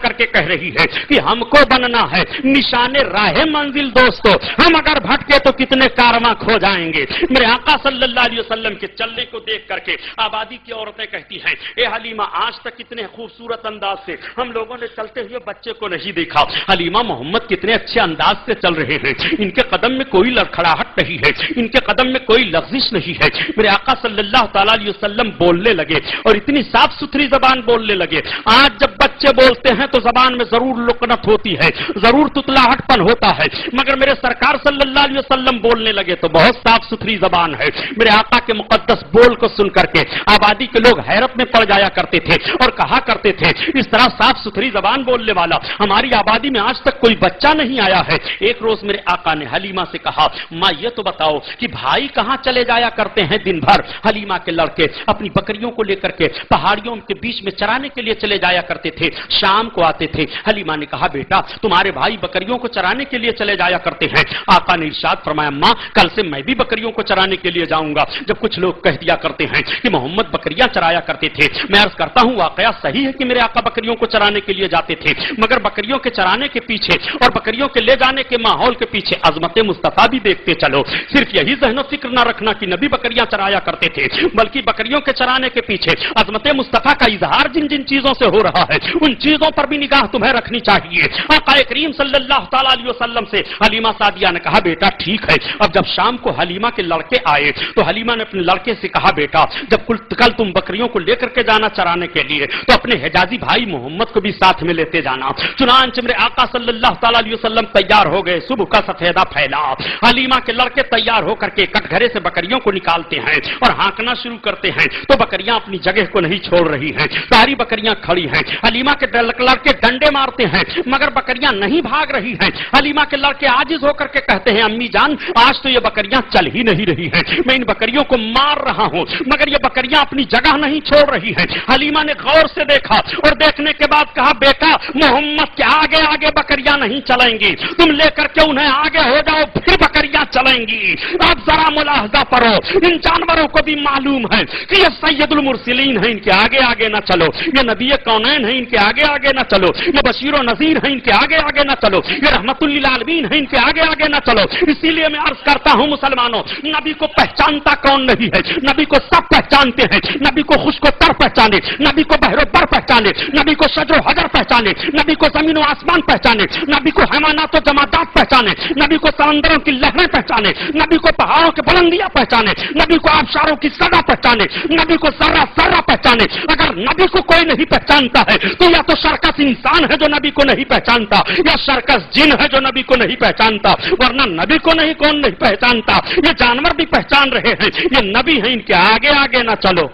करके कह रही है कि हमको बनना है निशाने राह मंजिल दोस्तों, हम अगर भटके तो कितने कारवां खो जाएंगे। मेरे आका सल्लल्लाहु अलैहि वसल्लम के चलने को देख करके आबादी की औरतें कहती हैं, ए हलीमा आज तक कितने खूबसूरत अंदाज से हम लोगों ने चलते हुए बच्चे को नहीं देखा। हलीमा मोहम्मद कितने अच्छे अंदाज से चल रहे हैं, इनके कदम में कोई लड़खड़ाहट नहीं है, इनके कदम में कोई लग़ज़िश नहीं है। मेरे आका सल्लल्लाहु अलैहि वसल्लम बोलने लगे और इतनी साफ सुथरी जबान बोलने लगे। आज जब बच्चे बोलते हैं तो जबान में जरूर लुकनत होती है, जरूर तुतलाहटपन होता है, मगर मेरे सरकार सल्लल्लाहु अलैहि वसल्लम बोलने लगे तो बहुत साफ सुथरी जबान है। मेरे आका के मुकद्दस बोल को सुन करके आबादी के लोग हैरत में पड़ जाया करते थे और कहा करते थे, इस तरह साफ सुथरी जबान बोलने वाला हमारी आबादी में आज तक कोई बच्चा नहीं आया है। एक रोज मेरे आका ने हलीमा से कहा, मां ये तो बताओ कि भाई कहां चले जाया करते हैं दिन भर। हलीमा के लड़के अपनी बकरियों को लेकर के पहाड़ियों के बीच में चराने के लिए चले जाया करते थे, शाम को आते थे। हलीमा ने कहा, बेटा तुम्हारे भाई बकरियों को चराने के लिए चले जाया करते हैं। आका ने इरशाद फरमाया, मां कल से मैं भी बकरियों को चराने के लिए जाऊंगा। जब कुछ लोग कह दिया करते हैं कि मोहम्मद बकरियां चराया करते थे, मैं अर्ज करता हूं वाकया सही है कि मेरे आका बकरियों को चराने के लिए जाते थे, मगर बकरियों के चराने के पीछे और बकरियों के ले जाने के माहौल के पीछे अजमत मुस्तफा भी देखते चलो। सिर्फ यही ज़हन फिक्र न रखना कि नबी बकरियां चराया करते थे, बल्कि बकरियों के चराने के पीछे अजमत मुस्तफा का इजहार जिन जिन चीजों से हो रहा है उन चीजों पर भी निगाह तुम्हें रखनी चाहिए। आका करीम सल्लल्लाहु ताला अलैहि वसल्लम से हलीमा सादिया ने कहा, बेटा ठीक है। अब जब शाम को हलीमा के लड़के आए तो हलीमा ने अपने लड़के से कहा, बेटा जब कल तुम बकरियों को लेकर के जाना चराने के लिए तो अपने हिजाजी भाई मोहम्मद को भी साथ में लेते जाना। चुनांच मेरे आका सल्लल्लाहु ताला अलैहि वसल्लम तैयार हो गए, सुबह का सफेदा फैला। हलीमा के लड़के तैयार होकर के कटघरे से बकरियों को निकालते हैं और हाँकना शुरू करते हैं तो बकरियां अपनी जगह को नहीं छोड़ रही हैं, सारी बकरियां खड़ी हैं। हलीमा के लड़के डंडे मारते हैं मगर बकरियां नहीं भाग रही हैं। हलीमा के लड़के आजिज होकर के कहते हैं, अम्मी जान आज तो ये बकरियां चल ही नहीं रही हैं, मैं इन बकरियों को मार रहा हूं मगर ये बकरियां अपनी जगह नहीं छोड़ रही हैं। हलीमा ने गौर से देखा और देखने के बाद कहा, बेटा मोहम्मद के आगे आगे बकरियां नहीं चलेंगी, तुम लेकर के उन्हें आगे हो जाओ फिर बकरियां चलेंगी। अब जरा मुलाहजा करो, इन जानवरों को भी मालूम है कि ये सैयदुल मुरसलीन है, इनके आगे आगे ना चलो, ये नबी कौनैन है, इनके आगे आगे ना चलो, ये बशीर नजीर है, इनके आगे आगे ना चलो, ये रहमतुल लिल आलमीन है, इनके आगे आगे ना चलो। इसीलिए मैं अर्ज करता हूं मुसलमानों, नबी को पहचानता कौन नहीं है? नबी को सब पहचानते हैं। नबी को खुश्को तर पहचाने, नबी को बहरो बर पहचाने, नबी को शजरो हजर पहचाने, नबी को जमीन आसमान पहचाने, नबी को हैवानात और जमादात पहचाने, नबी को समंदरों की लहरें पहचाने, नबी को पहाड़ों की बुलंदियां पहचाने, नबी को आबशारों की सदा पहचाने, नबी को सर्रा सर्रा पहचाने। अगर नबी को कोई नहीं पहचानता है तो या तो सर्कस इंसान है जो नबी को नहीं पहचानता या सर्कस जिन है जो नबी को नहीं पहचानता, वरना नबी को नहीं कौन नहीं पहचानता। ये जानवर भी पहचान रहे हैं ये नबी है, इनके आगे आगे ना चलो।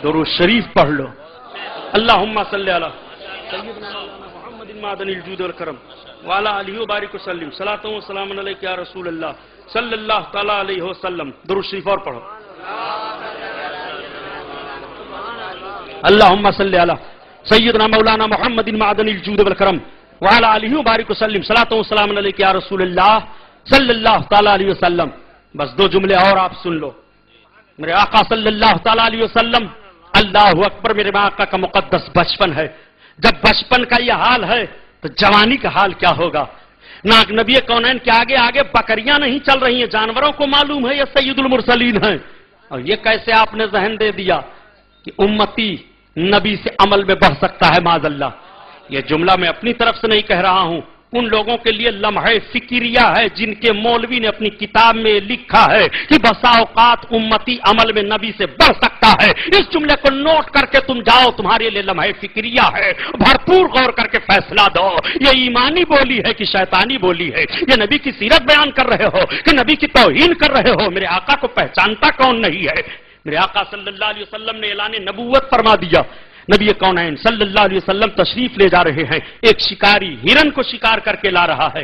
दुरूद शरीफ पढ़ लो। अल्लाहुम्मा सल्ली अला सय्यिदना मुहम्मदिन मादनिल जूद वल करम व अला आलिहि व बारिक वसल्लिम सलातु व सलामुन अलैका या रसूल अल्लाह सल्लल्लाहु तआला अलैहि वसल्लम। दुरूद शरीफ और पढ़ो। अल्लाहुम्मा सल्ली अला सय्यिदना मौलाना मुहम्मदिन मादनिल जूद वल करम व अला आलिहि व बारिक वसल्लिम सलातु व सलामुन अलैका या रसूल अल्लाह सल्लल्लाहु तआला अलैहि वसल्लम। बस दो जुमले और आप सुन लो। मेरे आका सल्लल्लाहु तआला अलैहि वसल्लम, अल्लाहु अकबर, मेरे आका का मुकद्दस बचपन है। जब बचपन का यह हाल है तो जवानी का हाल क्या होगा। नाक नबी कौनैन के आगे आगे बकरियां नहीं चल रही हैं, जानवरों को मालूम है ये सैयदुल मुरसलीन है। और ये कैसे आपने जहन दे दिया कि उम्मती नबी से अमल में बढ़ सकता है। माज़अल्लाह, यह जुमला मैं अपनी तरफ से नहीं कह रहा हूं, उन लोगों के लिए लम्हे फिक्रिया है जिनके मौलवी ने अपनी किताब में लिखा है कि बसा औकात उम्मती अमल में नबी से बढ़ सकता है। इस जुमले को नोट करके तुम जाओ, तुम्हारे लिए लम्हे फिक्रिया है, भरपूर गौर करके फैसला दो। ये ईमानी बोली है कि शैतानी बोली है? ये नबी की सीरत बयान कर रहे हो कि नबी की तौहीन कर रहे हो? मेरे आका को पहचानता कौन नहीं है? मेरे आका सल्लल्लाहु अलैहि वसल्लम ने ऐलान नबूवत फरमा दिया। नबी कौनैन सल्लल्लाहु अलैहि वसल्लम तशरीफ ले जा रहे हैं, एक शिकारी हिरन को शिकार करके ला रहा है।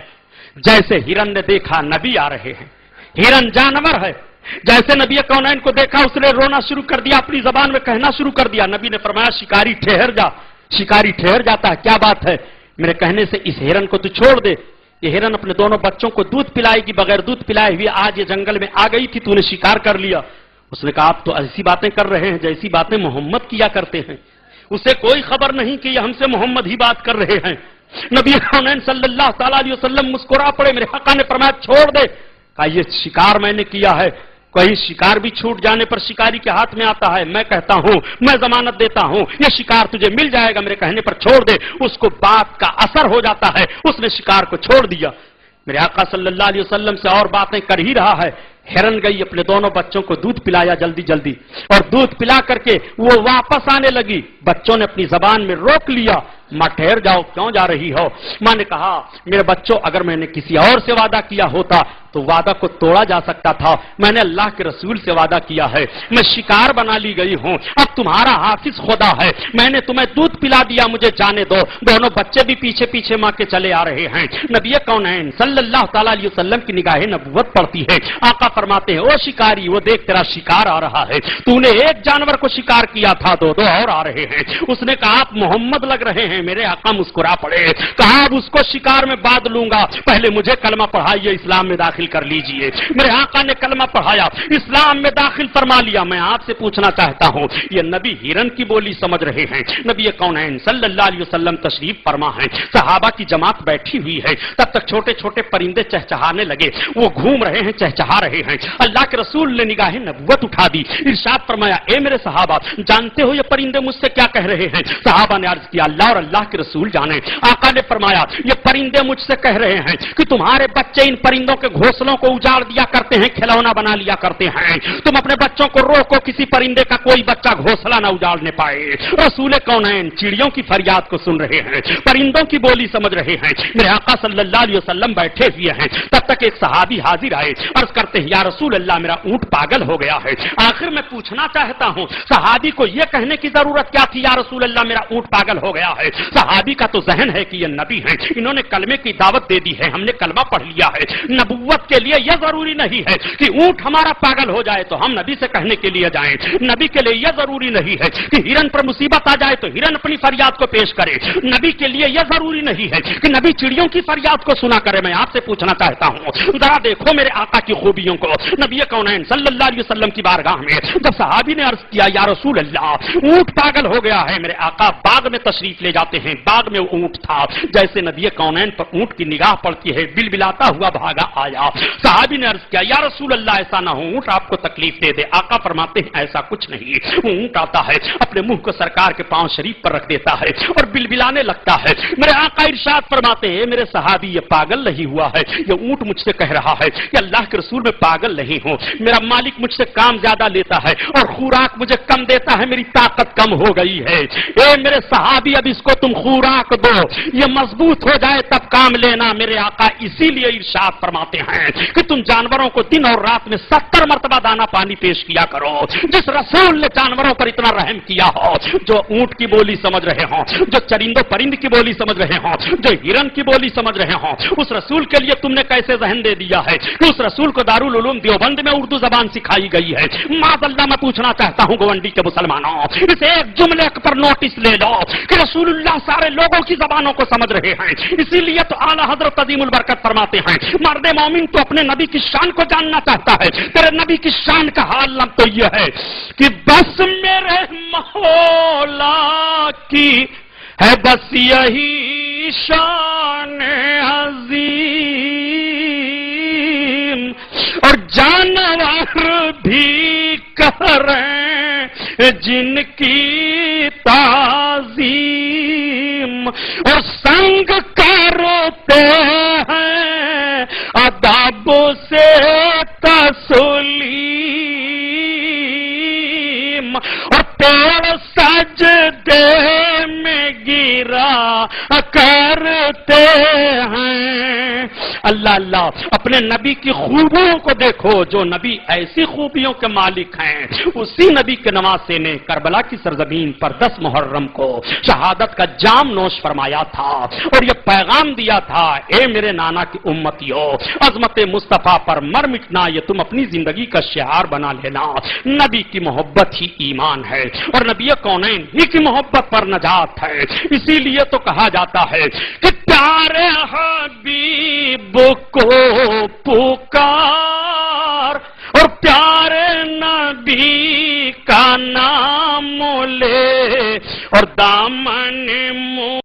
जैसे हिरन ने देखा नबी आ रहे हैं, हिरन जानवर है, जैसे नबी कौनैन को देखा उसने रोना शुरू कर दिया, अपनी जबान में कहना शुरू कर दिया। नबी ने फरमाया, शिकारी ठहर जा। शिकारी ठहर जाता है, क्या बात है? मेरे कहने से इस हिरन को तू छोड़ दे। ये हिरन अपने दोनों बच्चों को दूध पिलाएगी, बगैर दूध पिलाए हुए आज ये जंगल में आ गई थी, तूने शिकार कर लिया। उसने कहा, आप तो ऐसी बातें कर रहे हैं जैसी बातें मोहम्मद किया करते हैं। اسے کوئی خبر نہیں کہ یہ ہم سے محمد ہی بات کر رہے ہیں. نبی کونین صلی اللہ تعالیٰ علیہ وسلم مسکرا پڑے. میرے آقا نے فرمایا چھوڑ دے. کہا یہ شکار میں نے کیا ہے, کہیں شکار بھی چھوٹ جانے پر شکاری کے ہاتھ میں آتا ہے. میں کہتا ہوں, میں ضمانت دیتا ہوں, یہ شکار تجھے مل جائے گا, میرے کہنے پر چھوڑ دے. اس کو بات کا اثر ہو جاتا ہے, اس نے شکار کو چھوڑ دیا. میرے آقا صلی اللہ علیہ وسلم سے اور باتیں کر ہی رہا ہے. ہرن گئی, اپنے دونوں بچوں کو دودھ پلایا جلدی جلدی, اور دودھ پلا کر کے وہ واپس آنے لگی. بچوں نے اپنی زبان میں روک لیا. ماں ٹھہر جاؤ, کیوں جا رہی ہو؟ ماں نے کہا میرے بچوں, اگر میں نے کسی اور سے وعدہ کیا ہوتا تو وعدہ کو توڑا جا سکتا تھا. میں نے اللہ کے رسول سے وعدہ کیا ہے, میں شکار بنا لی گئی ہوں. اب تمہارا حافظ خدا ہے, میں نے تمہیں دودھ پلا دیا, مجھے جانے دو. دونوں بچے بھی پیچھے پیچھے ماں کے چلے آ رہے ہیں. نبی کونین صلی اللہ تعالیٰ علیہ وسلم کی نگاہ نبوت پڑتی ہے. آقا فرماتے ہیں او شکاری, وہ دیکھ تیرا شکار آ رہا ہے. تو نے ایک جانور کو شکار کیا تھا, دو اور آ رہے ہیں. اس نے کہا آپ محمد لگ رہے ہیں. میرے آقا مسکرا پڑے. کہا اب اس کو شکار میں باندھ لوں گا, پہلے مجھے کلمہ پڑھائیے, اسلام میں داخل کر لیجئے. میرے آقا نے کلمہ پڑھایا, اسلام میں داخل فرما لیا. میں آپ سے پوچھنا چاہتا ہوں, یہ نبی ہرن کی بولی سمجھ رہے ہیں. نبی کونین صلی اللہ علیہ وسلم تشریف فرما ہے, صحابہ کی جماعت بیٹھی ہوئی ہے. تب تک چھوٹے چھوٹے پرندے چہچہانے لگے. وہ گھوم رہے ہیں, چہچہا رہے ہیں. اللہ کے رسول نے نگاہ نبوت اٹھا دی. ارشاد فرمایا اے میرے صحابہ, جانتے ہو یہ پرندے مجھ سے کیا کہہ رہے ہیں؟ صحابہ نے عرض کیا اللہ اور اللہ کے رسول جانے. آقا نے فرمایا یہ پرندے مجھ سے کہہ رہے ہیں کہ تمہارے بچے ان پرندوں کے گھونسلوں کو اجاڑ دیا کرتے ہیں, کھلونا بنا لیا کرتے ہیں. تم اپنے بچوں کو روکو, کسی پرندے کا کوئی بچہ گھونسلہ نہ اجاڑنے پائے. رسول کونین چڑیوں کی فریاد کو سن رہے ہیں, پرندوں کی بولی سمجھ رہے ہیں. میرے آقا صلی اللہ علیہ وسلم بیٹھے ہوئے ہیں. تب تک ایک صحابی حاضر آئے, عرض کرتے ہیں یا رسول اللہ میرا اونٹ پاگل ہو گیا ہے. آخر میں پوچھنا چاہتا ہوں, صحابی کو یہ کہنے کی ضرورت کیا تھی یا رسول اللہ میرا اونٹ پاگل ہو گیا ہے؟ صحابی کا تو ذہن ہے کہ یہ نبی ہیں, انہوں نے کلمے کی دعوت دے دی ہے, ہم نے کلمہ پڑھ لیا ہے. نبوت کے لیے یہ ضروری نہیں ہے کہ اونٹ ہمارا پاگل ہو جائے تو ہم نبی سے کہنے کے لیے جائیں. نبی کے لیے یہ ضروری نہیں ہے کہ ہرن پر مصیبت آ جائے تو ہرن اپنی فریاد کو پیش کرے. نبی کے لیے یہ ضروری نہیں ہے کہ نبی چڑیوں کی فریاد کو سنا کرے. میں آپ سے پوچھنا چاہتا ہوں, ذرا دیکھو میرے آقا کی خوبیوں کو. نبی کونین صلی اللہ علیہ وسلم کی بارگاہ میں جب صحابی نے عرض کیا یا رسول اللہ اونٹ پاگل ہو گیا ہے, میرے آقا باغ میں تشریف لے جاتے ہیں. باغ میں اونٹ تھا, جیسے نبی کونین پر اونٹ کی نگاہ پڑتی ہے بلبلاتا ہوا بھاگا آیا. صحابی نے عرض کیا یا رسول اللہ ایسا نہ ہو, اونٹ آپ کو تکلیف دے دے. آقا فرماتے ہیں ایسا کچھ نہیں. اونٹ آتا ہے, اپنے منہ کو سرکار کے پاؤں شریف پر رکھ دیتا ہے اور بلبلانے لگتا ہے. میرے آقا ارشاد فرماتے ہیں میرے صحابی یہ پاگل نہیں ہوا ہے, یہ اونٹ مجھ سے کہہ رہا ہے کہ اللہ کے رسول میں پاگل نہیں ہوں, میرا مالک مجھ سے کام زیادہ لیتا ہے اور خوراک مجھے کم دیتا ہے, میری طاقت کم ہو گئی ہے. اے میرے صحابی اب اس کو تم خوراک دو, یہ مضبوط ہو جائے تب کام لینا. میرے آقا اسی لیے ارشاد فرماتے ہیں کہ تم جانوروں کو دن اور رات میں 70 مرتبہ دانا پانی پیش کیا کرو. جس رسول نے جانوروں پر اتنا رحم کیا ہو, جو اونٹ کی بولی سمجھ رہے ہوں, جو چرندوں پرند کی بولی سمجھ رہے ہوں, جو ہرن کی بولی سمجھ رہے ہوں, اس رسول کے لیے تم نے کیسے ذہن دے دیا ہے کہ اس رسول کو دارالعلوم دیوبند میں اردو زبان سکھائی گئی ہے. معاذ اللہ میں پوچھنا چاہتا ہوں گوانڈی کے مسلمانوں, اس ایک جملے پر نوٹس لے لو کہ رسول اللہ سارے لوگوں کی زبانوں کو سمجھ رہے ہیں. اسی لیے تو اعلی حضرت عظیم البرکت فرماتے ہیں مرد مومن تو اپنے نبی کی شان کو جاننا چاہتا ہے. تیرے نبی کی شان کا حال تو یہ ہے کہ بس میرے مولا کی ہے بس یہی شان عظیم, اور جانور بھی کریں جن کی تعظیم, اور سنگ کرتے ہیں ادب سے تسلیم, اور پیڑ سجدے میں گرا کرتے ہیں. اللہ اللہ, اپنے نبی کی خوبیوں کو دیکھو. جو نبی ایسی خوبیوں کے مالک ہیں, اسی نبی کے نواسے نے کربلا کی سرزمین پر 10 محرم کو شہادت کا جام نوش فرمایا تھا اور یہ پیغام دیا تھا اے میرے نانا کی امتیوں, عظمت مصطفیٰ پر مر مٹنا یہ تم اپنی زندگی کا شعار بنا لینا. نبی کی محبت ہی ایمان ہے اور نبی کونین ہی کی محبت پر نجات ہے. اسی لیے تو کہا جاتا ہے کہ پیارے حبیب کو پکار اور پیارے نبی کا نام لے, اور دامن